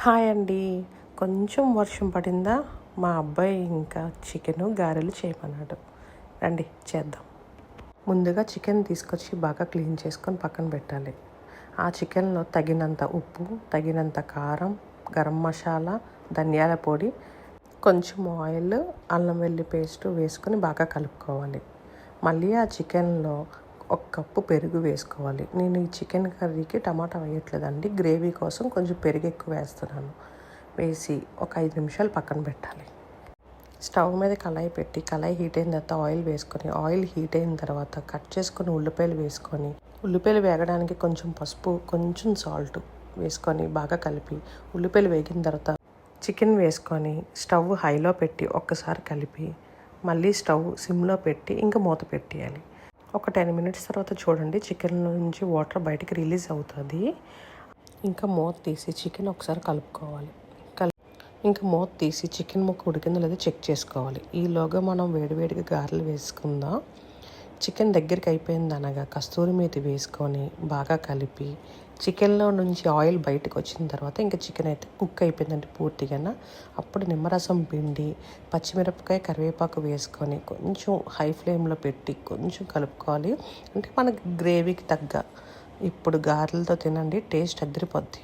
Hi అండి. కొంచెం వర్షం పడిందా, మా అబ్బాయి ఇంకా చికెను గారెలు చేయమన్నాడు. రండి చేద్దాం. ముందుగా చికెన్ తీసుకొచ్చి బాగా క్లీన్ చేసుకొని పక్కన పెట్టాలి. ఆ చికెన్లో తగినంత ఉప్పు, తగినంత కారం, గరం మసాలా, ధనియాల పొడి, కొంచెం ఆయిల్, అల్లం వెల్లి పేస్ట్ వేసుకొని బాగా కలుపుకోవాలి. మళ్ళీ ఆ చికెన్లో 1 కప్పు పెరుగు వేసుకోవాలి. నేను ఈ చికెన్ కర్రీకి టమాటా వేయట్లేదండి, గ్రేవీ కోసం కొంచెం పెరుగు ఎక్కువ వేస్తున్నాను. వేసి ఒక 5 నిమిషాలు పక్కన పెట్టాలి. స్టవ్ మీద కళాయి పెట్టి కళాయి హీట్ అయిన తర్వాత ఆయిల్ వేసుకొని, ఆయిల్ హీట్ అయిన తర్వాత కట్ చేసుకొని ఉల్లిపాయలు వేసుకొని, ఉల్లిపాయలు వేగడానికి కొంచెం పసుపు, కొంచెం సాల్ట్ వేసుకొని బాగా కలిపి, ఉల్లిపాయలు వేగిన తర్వాత చికెన్ వేసుకొని స్టవ్ హైలో పెట్టి ఒక్కసారి కలిపి, మళ్ళీ స్టవ్ సిమ్లో పెట్టి ఇంకా మూత పెట్టేయాలి. ఒక 10 మినిట్స్ తర్వాత చూడండి, చికెన్ నుంచి వాటర్ బయటికి రిలీజ్ అవుతుంది. ఇంకా మూత తీసి చికెన్ ఒకసారి కలుపుకోవాలి. ఇంకా మూత తీసి చికెన్ ముక్క ఉడికిందో లేదో చెక్ చేసుకోవాలి. ఈలోగా మనం వేడివేడిగా గారెలు వేసుకుందాం. చికెన్ దగ్గరికి అయిపోయింది అనగా కస్తూరి మేతి వేసుకొని బాగా కలిపి, చికెన్లో నుంచి ఆయిల్ బయటకు వచ్చిన తర్వాత ఇంకా చికెన్ అయితే కుక్ అయిపోయిందండి పూర్తిగా. అప్పుడు నిమ్మరసం పిండి, పచ్చిమిరపకాయ, కరివేపాకు వేసుకొని కొంచెం హై ఫ్లేమ్లో పెట్టి కొంచెం కలుపుకోవాలి. అంటే మనకి గ్రేవీకి తగ్గ. ఇప్పుడు గారెలతో తినండి, టేస్ట్ అదిరిపోద్ది.